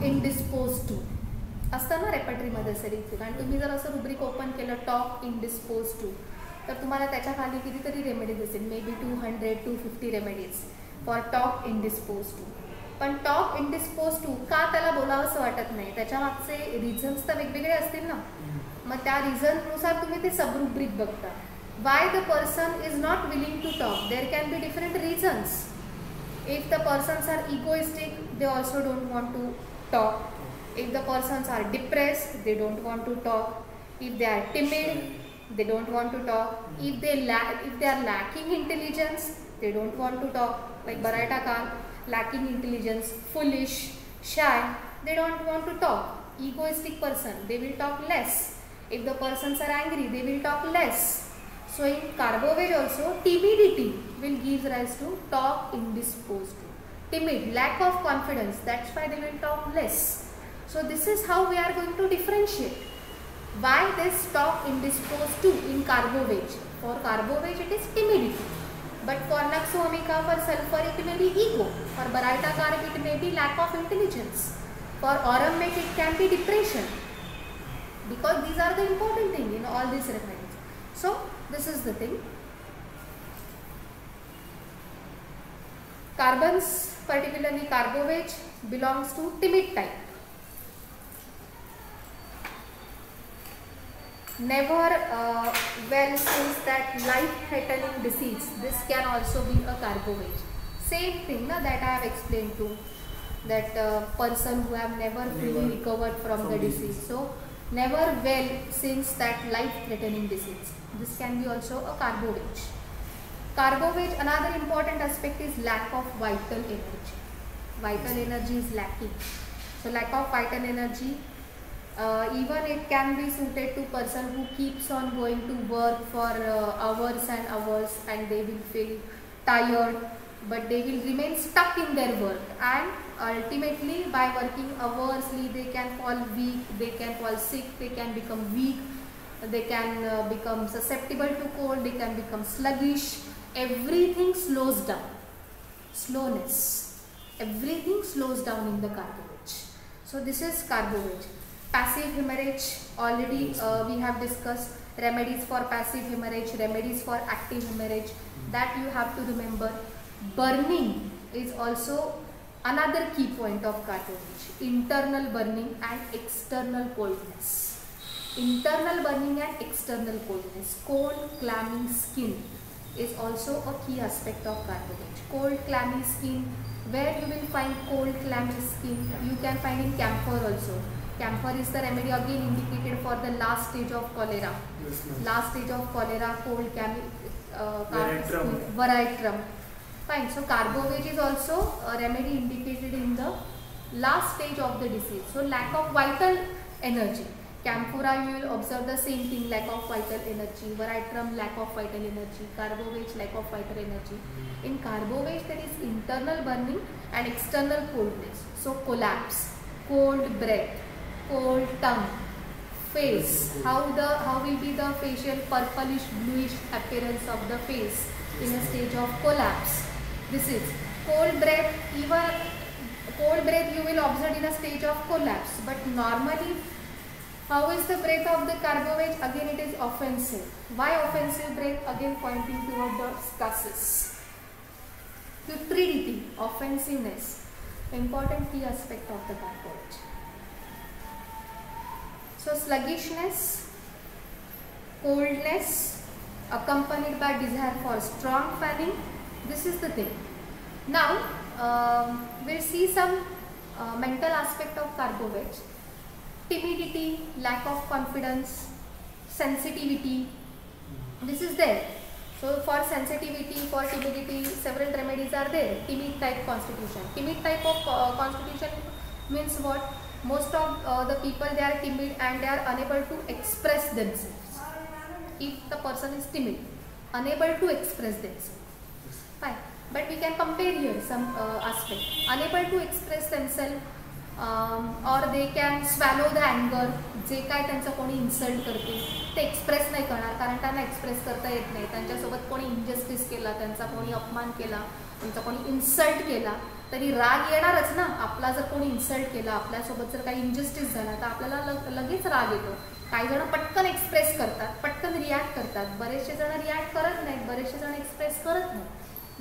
इंडिस्पोज to असतं ना रेपर्टरीमध्ये सेरिंग. आणि तुम्ही जर असं रुब्रिक ओपन केलं टॉक इंडिस्पोज टू तर तुम्हाला त्याच्या खाली कितीतरी रेमेडीज असेल, may be 200-250 remedies for talk indisposed to. पण टॉक इंडिस्पोज टू का त्याला बोलावंसं वाटत नाही, त्याच्या मागचे रिझन्स तर वेगवेगळे असतील ना. मग त्या रिझननुसार तुम्ही ते सबरुब्रिक बघता. Why the person is not willing to talk, there can be different reasons. If the persons are egoistic, they also don't want to talk. If the persons are depressed, they don't want to talk. If they are timid, they don't want to talk. If they are lacking intelligence, they don't want to talk. Like Baraita Khan, lacking intelligence, foolish, shy, they don't want to talk. Egoistic person, they will talk less. If the persons are angry, they will talk less. So in Carboveige also, timidity will give rise to talk indisposed to. Timid, lack of confidence, that's why they will talk less. So this is how we are going to differentiate. Why this talk indisposed to in Carboveige? For Carboveige it is timidity, but for Nux vomica, for sulfur it may be ego, for Baraita Carb it may be lack of intelligence, for Aurum Mate it can be depression, because these are the important thing in all these remedies. So this is the thing. Carbons, particularly Carboveige, belongs to timid type. Never well says that life-threatening disease. This can also be a Carboveige. Same thing that I have explained to that person who have never fully recovered from the disease. So never well since that life-threatening disease. This can be also a Carboveige. Carboveige, another important aspect is lack of vital energy. Vital energy is lacking. So lack of vital energy, even it can be suited to person who keeps on going to work for hours and hours, and they will feel tired, but they will remain stuck in their work, and ultimately by working hourly they can fall weak, they can fall sick, they can become weak, they can become susceptible to cold, they can become sluggish. Everything slows down. Slowness. Everything slows down in the Carboveige. So this is Carboveige. Passive hemorrhage, already we have discussed remedies for passive hemorrhage, remedies for active hemorrhage, that you have to remember. Burning is also another key point of Carboveige. Internal burning and external coldness. Internal burning and external coldness. Cold, clammy skin is also a key aspect of Carboveige. Cold, clammy skin, where you will find cold, clammy skin? You can find in camphor also. Camphor is the remedy again indicated for the last stage of cholera. Yes, last stage of cholera, cold, clammy Veratrum. Veratrum. Fine. So Carboveige is also a remedy indicated in the last stage of the disease. So lack of vital energy. Camphora, you will observe the same thing, lack of vital energy. Veratrum, lack of vital energy. Carboveige, lack of vital energy. In Carboveige, there is internal burning and external coldness. So collapse, cold breath, cold tongue, face. How will be the facial purplish bluish appearance of the face in a stage of collapse? This is cold breath. Even cold breath you will observe in a stage of collapse, but normally, how is the breath of the Carboveige? Again it is offensive. Why offensive breath? Again pointing toward the stasis. Putridity, offensiveness, important key aspect of the Carboveige. So sluggishness, coldness accompanied by desire for strong fanning. This is the thing. Now we'll see some mental aspect of Carboveige. Timidity, lack of confidence, sensitivity, this is there. So for sensitivity, for timidity, several remedies are there. Timid type constitution. Timid type of constitution means what? Most of the people, they are timid and they are unable to express themselves. If the person is timid, unable to express themselves, fine. But we can compare here some aspect. Unable to express themselves, or they can swallow the anger. जे काय त्यांचं कोणी insult करते ते express नाही करणार, कारण त्यांना express करता येत नाही. त्यांच्यासोबत कोणी इनजस्टिस केला, त्यांचा कोणी अपमान केला, त्यांचा कोणी इन्सल्ट केला, तरी राग येणारच ना. आपला जर कोणी इन्सल्ट केला, आपल्यासोबत जर काही इनजस्टिस झाला तर आपल्याला लगेच राग येतो. काही जण पटकन एक्सप्रेस करतात, पटकन रिॲक्ट करतात, बरेचसे जण रिॲक्ट करत नाहीत, बरेचसे जण एक्सप्रेस करत नाही.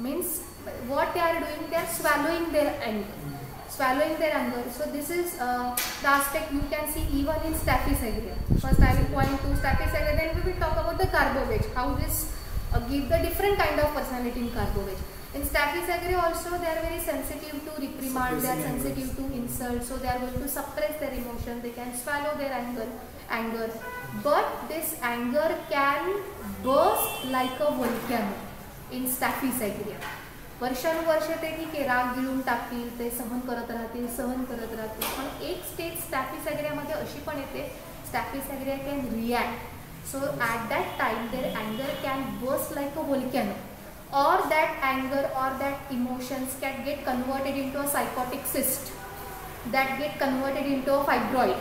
Means what they are doing, they are swallowing their anger. So this is the aspect you can see even in Staphy's agria. First I will point to Staphy's agria, then we will talk about the Carbovage, how this give the different kind of personality in Carbovage. In Staphy's agria also they are very sensitive to reprimand, they are sensitive to insult, so they are going to suppress their emotion, they can swallow their anger, but this anger can burst like a volcano in Staphy's agria. वर्षानुवर्ष ते ठीक आहे, राग गिळून टाकतील, ते सहन करत राहतील, पण एक स्टेज स्टॅफिस ॲग्रियामध्ये अशी पण येते, Staphisagria can react. So at that time there अँगर can burst like a volcano, or that anger or that emotions can get converted into a psychotic cyst, that get converted into a fibroid.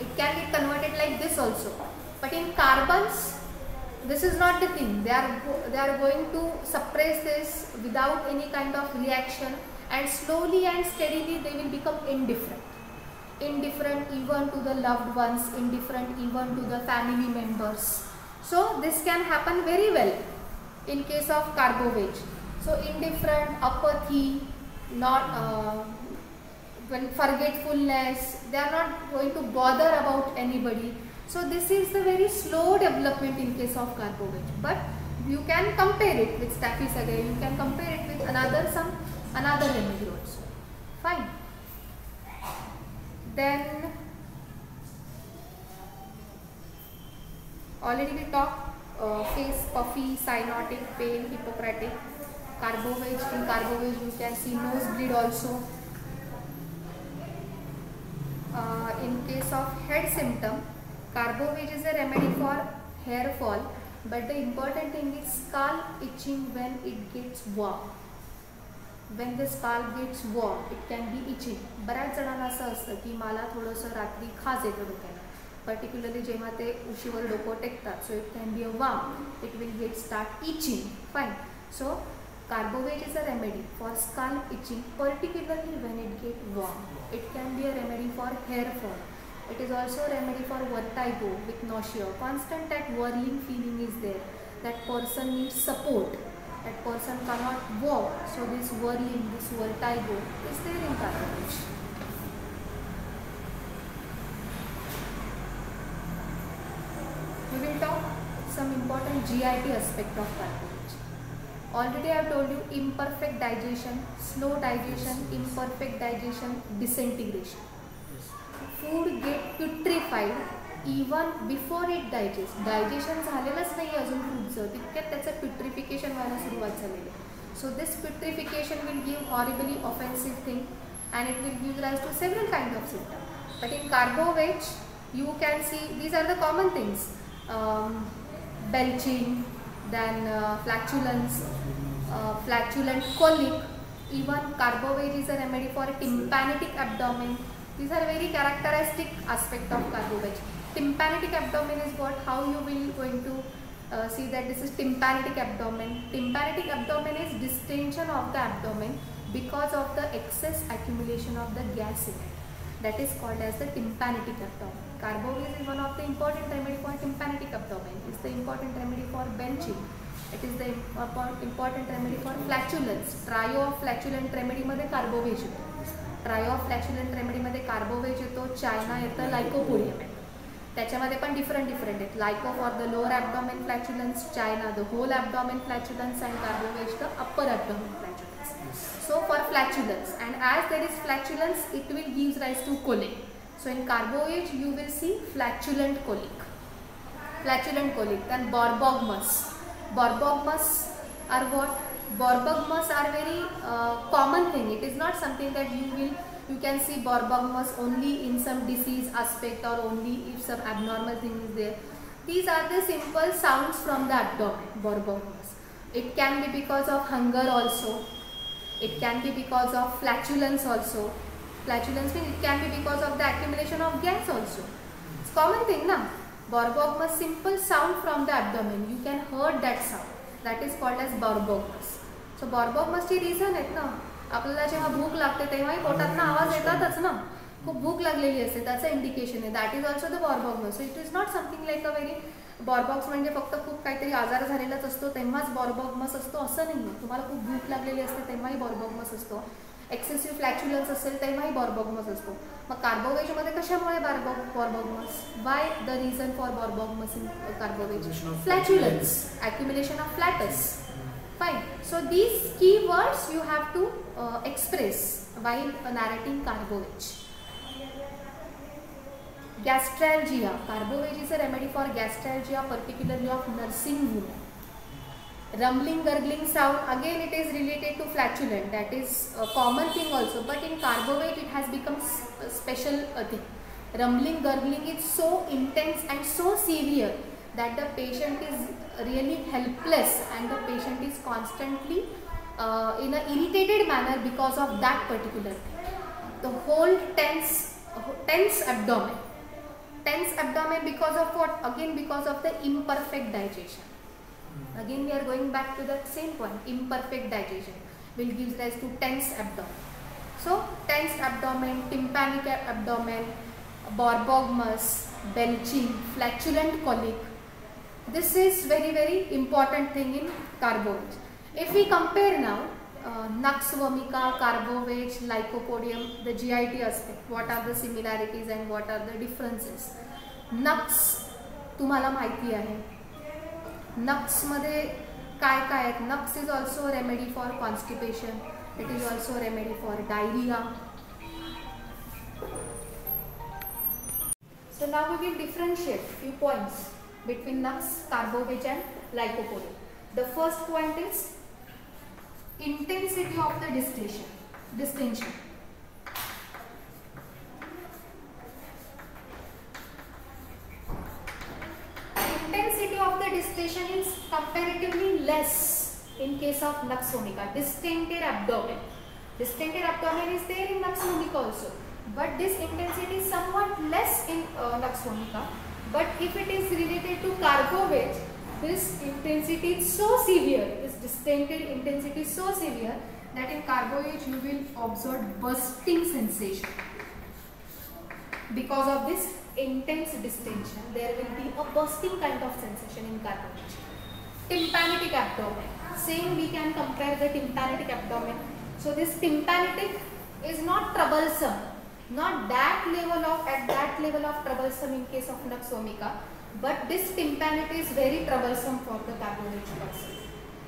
It can get converted like this also. But in carbons, this is not the thing. They are going to suppress this without any kind of reaction, and slowly and steadily they will become indifferent even to the loved ones, indifferent even to the family members. So this can happen very well in case of Carbovage. So indifferent, apathy, not forgetfulness, they are not going to bother about anybody. So this is the very slow development in case of Carbovage, but you can compare it with Staphy's agria, you can compare it with another remedy also. Fine. Then already we talked face puffy, cyanotic, pale, Hippocratic. Carbovage, in Carbovage you can see nosebleed also. In case of head symptom, Carbovage is a remedy for hair fall, but the important thing is scalp itching when it gets warm. When the scalp gets warm, it can be itching. बऱ्याच जणांना असं असतं की मला थोडंसं रात्री खाज येतं डोक्याला, पर्टिक्युलरली जेव्हा ते उशीवर डोकं टेकतात. So it can be a warm, it will get start itching. Fine. So Carbovage is a remedy for scalp itching, particularly when it gets warm. It can be a remedy for hair fall. It is also a remedy for vertigo with nausea. Constant that whirling feeling is there. That person needs support. That person cannot walk. So this whirling, this vertigo is there in Carbovage. We will talk some important GIT aspect of Carbovage. Already I have told you imperfect digestion, slow digestion, imperfect digestion, disintegration. Food get putrefied even before it digests. Digestion झालेलंच नाही अजून फूडचं, तितक्यात त्याचं प्युट्रिफिकेशन व्हायला सुरुवात झालेली आहे. So this putrefaction will give horribly offensive thing and it will give rise to several kinds of symptoms. But in Carbovage you can see these are the common things. Belching, then flatulence, flatulent colic. Even Carbovage is a remedy for tympanitic abdomen. These are very characteristic aspect of Carbovage. Tympanitic abdomen is what, how you will going to see that this is tympanitic abdomen. Tympanitic abdomen is distension of the abdomen because of the excess accumulation of the gas in it. That is called as the tympanitic abdomen. Carbovage is one of the important remedy for tympanic abdomen. It is the important remedy for belching. It is the important remedy for flatulence. Trio of flatulent remedy मध्ये Carbovage येतो. Trio of flatulent remedy मध्ये Carbovage येतो, China येतं, Lycopodium येतं. त्याच्यामध्ये पण different आहेत. Lyco for the lower abdomen flatulence, China the whole abdomen flatulence, and Carbovage the upper abdomen flatulence. So for flatulence, and as there is flatulence, it will give rise to colic. So in Carbovage you will see flatulent colic. Then Borbogmus. Borbogmus are what? Borbogmus are very common thing. It is not something that you can see Borbogmus only in some disease aspect or only if some abnormal thing is there. These are the simple sounds from the abdomen. Borbogmus. It can be because of hunger also. It can be because of flatulence also. Flatulence means it can be because of the accumulation of gas also. It's common thing na. Borbogmus, simple sound from the abdomen. You can hear that sound. That is called as Borbogmus. So Borbogmus ची reason आहेत ना. आपल्याला जेव्हा भूक लागते तेव्हाही पोटातनं आवाज येतातच ना, खूप भूक लागलेली असते, त्याचं इंडिकेशन आहे. That is also the borborygmus. So it is not something like a very borborygmus म्हणजे फक्त खूप काहीतरी आजार झालेलाच असतो तेव्हाच बॉर्बॉगमस असतो असं नाही आहे. तुम्हाला खूप भूक लागलेली असते तेव्हाही बॉर्बॉगमस असतो, एक्सेसिव्ह फ्लॅच्युलन्स असेल तेव्हाही बॉर्बॉगमस असतो. मग कार्बोवेजमध्ये कशामुळे borborygmus? Why the reason for borborygmus in Carbo veg? Flatulence, accumulation of flatus. Fine. So these key words you have to express while narrating carboage. Gastralgia. Carboage is a remedy for gastralgia, particularly of nursing women. Rumbling, gurgling sound, again it is related to flatulent. That is a common thing also, but in carboage it has become a special thing. Rumbling, gurgling is so intense and so severe that the patient is really helpless and the patient is constantly in an irritated manner because of that particular thing. The whole tense abdomen. Tense abdomen because of what? Again because of the imperfect digestion. Again we are going back to the same point. Imperfect digestion will give rise to tense abdomen. So tense abdomen, tympanic abdomen, bordogmus, belching, flatulent colic. This is very important thing in carboage. If we compare now Nux vomica, carboage, lycopodium, the GIT aspect, what are the similarities and what are the differences? Nux तुम्हाला माहिती आहे. Nux मध्ये काय काय आहेत? Nux is also a remedy for constipation. It is also a remedy for diarrhea. So now we will differentiate few points between Nux, carboage and lycopodium. The first point is intensity of the distension. Intensity of the distension is comparatively less in case of Nux vomica. Distended abdomen. Distended abdomen is there in Nux vomica also, but this intensity is somewhat less in Nux vomica. But if it is related to carboage, this intensity is so severe, this distended intensity is so severe that in carboage you will observe bursting sensation. Because of this intense distension, there will be a bursting kind of sensation in carboage. Tympanic abdomen. Same we can compare the tympanic abdomen. So this tympanic is not troublesome. Not that level of, at that level of troublesome in case of Nux vomica, but this tympanic is very troublesome for the carboage person.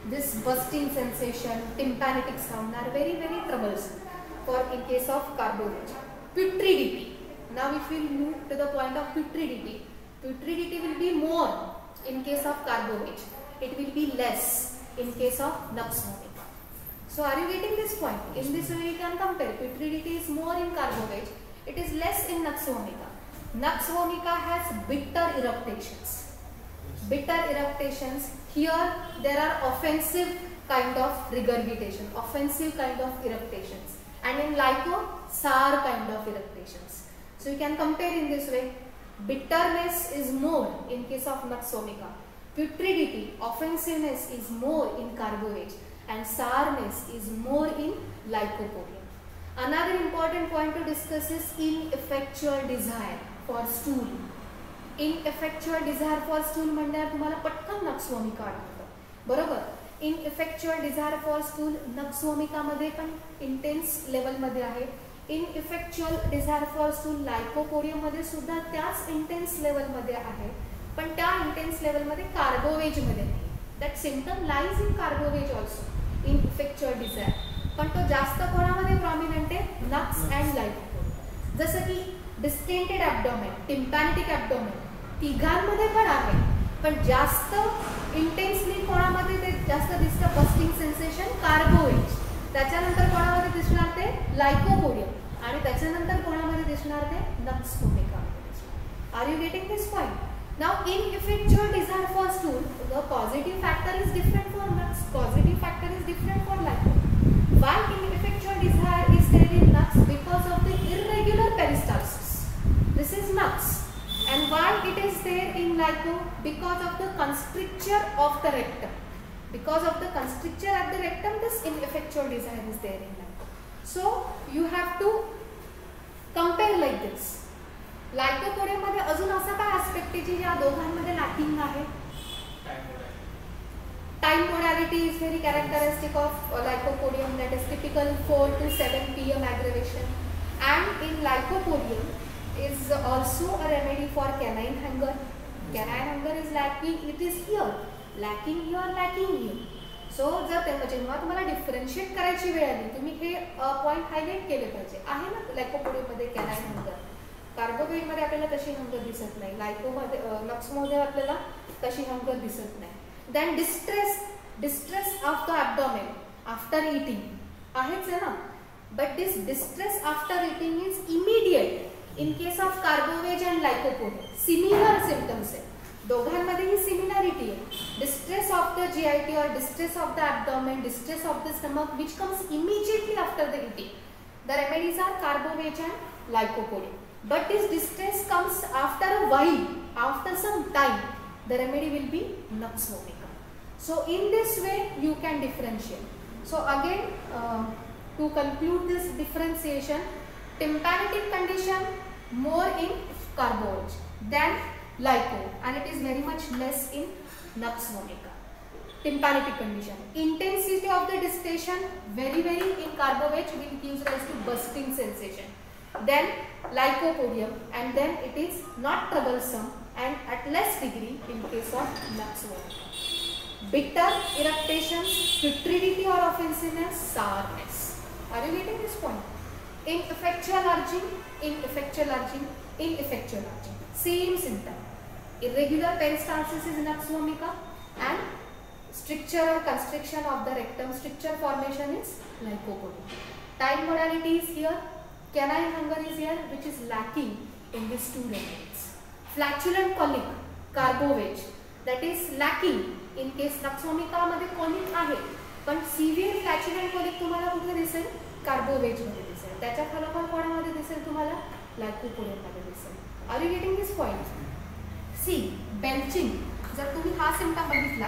This bursting sensation, tympanic sound are very troublesome for in case of carboage. Putridity. Now if we move to the point of putridity, putridity will be more in case of carboage. It will be less in case of Nux vomica. So are you getting this point? In this way we can compare. Putridity is more in carboage. It is less in Nux vomica. Nux vomica has bitter eructations. Bitter eructations. Here there are offensive kind of regurgitation, offensive kind of eructations. And in lyco, sour kind of eructations. So you can compare in this way. Bitterness is more in case of Nux vomica. Putridity, offensiveness is more in carboage. And sourness is more in lycopodium. Another important point to discuss is ineffectual desire for stool. Ineffectual desire for stool म्हणजे तुम्हाला पटकन Nux vomica आढळतं, बरोबर? Ineffectual desire for stool Nux vomica मध्ये पण intense level मध्ये आहे. Ineffectual desire for stool lycopodium मध्ये सुद्धा त्याच intense level मध्ये आहे, पण त्या intense level मध्ये carboage मध्ये नाही. That symptom lies in carboage also. Ineffectual desire, पण तो जास्त कोणामध्ये प्रॉमिनंट आहे? Nux and lycopodium. जसं की distended abdomen, tympanic abdomen तिघांमध्ये पण आहे, पण जास्त इंटेन्सली कोणामध्ये ते जास्त दिसतं? Bursting sensation carbo veg. त्याच्यानंतर कोणामध्ये दिसणार ते? लायकोपोडियम. आणि त्याच्यानंतर कोणामध्ये दिसणार ते? Nux vomica. Are you getting this point? Now ineffectual desire for stool, the causative factor is different for Nux, causative factor is different for lyco. Why ineffectual desire is there in Nux? Because of the irregular peristalsis. This is Nux. And why it is there in lyco? Because of the constricture of the rectum. Because of the constricture at the rectum, this ineffectual desire is there in lyco. So you have to compare like this. लायकोपोडियममध्ये अजून असा काय aspect आहे जी या दोघांमध्ये lacking आहे? Time modality is very characteristic of Lycopodium, that is typical 4 to 7 PM aggravation. And in lycopodium is also a remedy for canine hunger. Canine hunger is lacking, it is here, lacking here, lacking here. सो जर जेव्हा तुम्हाला differentiate करायची वेळ आली तुम्ही हे point highlight केले पाहिजे. आहे ना लायकोपोडियममध्ये कॅनाइन हंगर, कार्बोवेजमध्ये आपल्याला तशी हंगर दिसत नाही, लायकोमध्ये नक्समध्ये आपल्याला तशी हंगर दिसत नाही. Then distress of the abdomen after eating आहेच आहे ना, but this distress after eating is immediate in case of Carbo veg and Lycopodium. Similar symptoms आहे दोघांमध्ये, ही सिमिलॅरिटी आहे. Distress of the GIT or distress of the abdomen, distress of the stomach, which comes immediately after the eating. The remedies are carbovage and lycopodium. But this distress comes after a while, after some time. The remedy will be nux vomica. So in this way you can differentiate. So again, to conclude this differentiation, tympanitic condition more in carbovage than lyco, and it is very much less in nux vomica. Tympanitic condition, intensity of the distension very in carbovage, which gives rise to bursting sensation. Then lycopodium, and then it is not troublesome and at less degree in case of nux vomica. Bitter, irritation, putridity or offensiveness, sourness. Are you getting this point? Ineffectual urging, ineffectual urging, ineffectual urging. Same symptom. Irregular peristalsis is nux vomica, and stricture or constriction of the rectum, stricture formation is lycopodium. Time modality is here, canine hunger is here, which is lacking in these two remedies. Flatulent colic, carbovage, that is lacking in case nux vomica मध्ये colic आहे, पण severe flatulent colic तुम्हाला कुठे दिसेल? Carbo veg मध्ये दिसेल. त्याच्या फलोफल कोणामध्ये दिसेल तुम्हाला? लायकोपोडियम मध्ये दिसेल. Are you getting this point? See belching, जर तुम्ही हा सिम्पटम बघितला,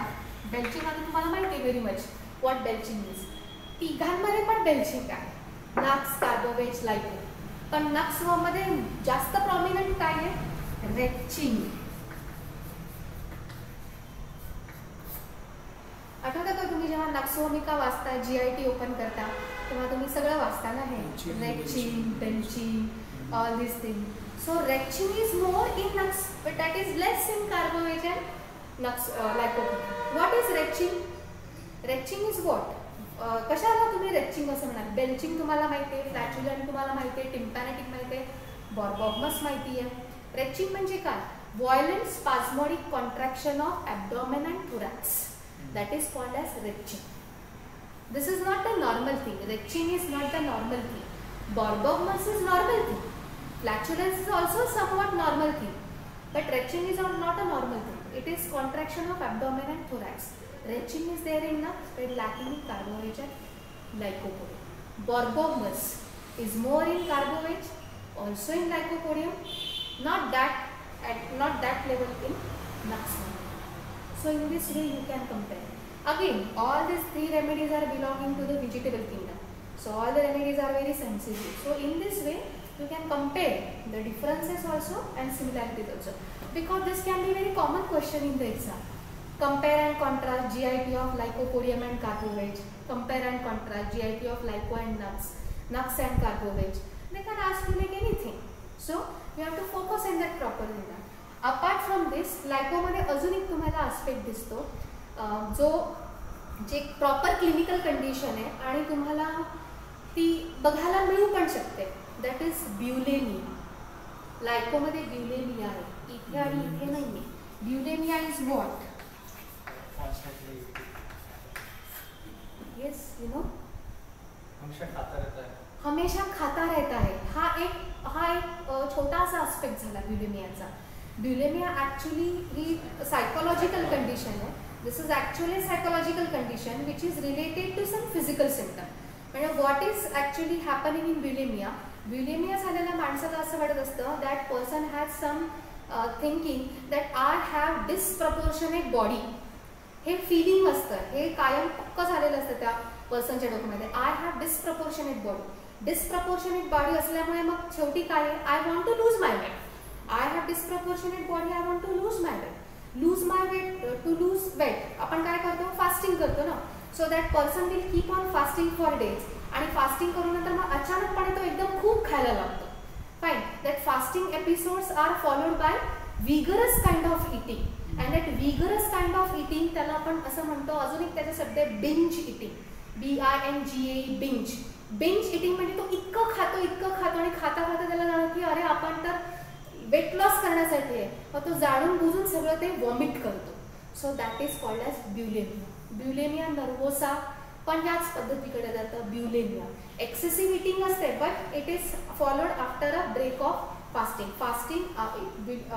बेल्चिंग मध्ये तुम्हाला माहिती आहे very much what belching is. तिघांमध्ये पण बेल्चिंग आहे, नक्स, कार्बोवेज, लायको. पण नक्स मध्ये जास्त प्रॉमिनंट काय आहे? रेचिंग. आठवतं का तुम्ही जेव्हा नक्स वोमिका वाचता, GIT ओपन करता, तेव्हा तुम्ही सगळं वाचता ना हे retching, belching, all these things. So retching is more in nux, but that is less in carbovage and nux lycopodium. What is retching? Retching is what? कशाला तुम्ही retching असं म्हणाल? बेल्चिंग तुम्हाला माहिती आहे, फ्लॅचुलंट तुम्हाला माहिती आहे, टिम्पॅनेटिक माहिती आहे, बॉर्बॉगमस माहिती आहे. रेचिंग म्हणजे काय? Violent spasmodic contraction of abdomen and thorax. That is called as retching. This is not the normal thing. Retching is not the normal thing. Bourbonmus is normal thing. Flatulence is also somewhat normal thing. But retching is not a normal thing. It is contraction of abdomen and thorax. Retching is there in nux, but lacking in carbovage and lycopodium. Bourbonmus is more in carbovage, also in lycopodium. Not that level in nux. So in this way you can compare. Again, all these three remedies are belonging to the vegetable kingdom. So all the remedies are very sensitive. So in this way you can compare the differences also and similarities also, because this can be very common question in the exam. Compare and contrast GIT of lycopodium and carbovage. Compare and contrast GIT of lyco and nux and carbovage. They can ask you like anything. So you have to focus in that proper way. Apart from this, lyco मध्ये अजून एक तुम्हाला aspect दिसतो, जो जे proper clinical condition आहे आणि तुम्हाला ती बघायला मिळू पण शकते. That is ब्युलेमिया. लायकोमध्ये ब्युलेमिया आहे, इथे आणि इथे नाही आहे. Bulimia is what? Yes, you know, हमेशा खाता रहता है. हा एक छोटासा आस्पेक्ट झाला ब्युलेमियाचा. ब्युलेमिया ॲक्च्युली ही सायकोलॉजिकल कंडिशन आहे. This is actually psychological condition which is related to some physical symptom. म्हणजे what is actually happening in bulimia? Bulimia झालेल्या माणसाला असं वाटत असतं that person has some thinking that I have disproportionate body. हे feeling असतं, हे कायम पक्क झालेलं असतं त्या पर्सनच्या डोक्यामध्ये. I have disproportionate body. Disproportionate body असल्यामुळे मग शेवटी काय आहे, I want to lose my weight. I have disproportionate body, I want to lose my weight. Lose my weight, to lose weight आपण काय करतो, फास्टिंग करतो ना. So that person will keep on fasting for days. आणि fasting करून नंतर मग अचानकपणे तो एकदम खूप खायला लागतो. Fine. That fasting episodes are followed by vigorous kind of eating. And that vigorous kind of eating त्याला आपण असं म्हणतो, अजून एक त्याचा शब्द आहे binge eating. BINGE, binge. Binge eating म्हणजे तो इतकं खातो आणि खाता त्याला जाणवतं की अरे आपण तर वेट लॉस करण्यासाठी आहे, मग तो जाणून बुजून सगळं ते वॉमिट करतो. So that is called as bulimia. Bulimia nervosa पण ह्याच पद्धतीकडे जातं, ब्युलेमिया. एक्सेसिव्ह इटिंग असते but it is followed after a break of fasting.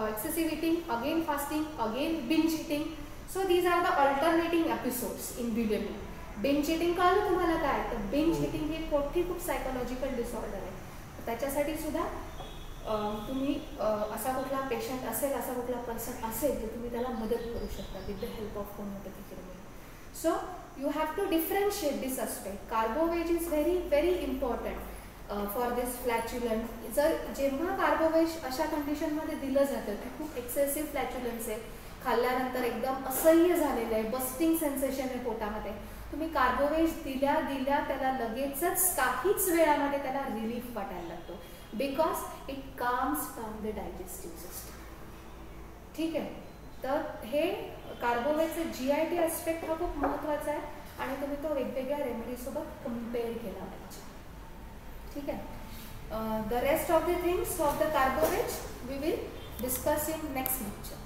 Excessive eating, again fasting, again binge eating. So these are the alternating episodes in bulimia. Binge eating कळलं तुम्हाला काय, तर binge eating हे खूप psychological disorder आहे. त्याच्यासाठी सुद्धा तुम्ही असा कुठला पेशंट असेल, असा कुठला पर्सन असेल तर तुम्ही त्याला मदत करू शकता with the help of homeopathic remedy. So you have to differentiate this aspect. Carbo veg is very important for this flatulent. जर जेव्हा कार्बोवेज अशा कंडिशनमध्ये दिलं जातं की खूप एक्सेसिव्ह फ्लॅच्युलन्स आहे, खाल्ल्यानंतर एकदम असह्य झालेलं आहे, बस्टिंग सेन्सेशन आहे पोटामध्ये, तुम्ही कार्बोवेज दिल्या त्याला लगेचच काहीच वेळामध्ये त्याला रिलीफ वाटायला लागतो. Because it calms down the digestive system. ठीक आहे. तर हे कार्बोवेजचे GIT ॲस्पेक्ट हा खूप महत्त्वाचा आहे आणि तुम्ही तो वेगवेगळ्या रेमेडीसोबत कम्पेअर केला पाहिजे. ठीक आहे. The rest of the things of the carbohydrates we will discuss in next lecture.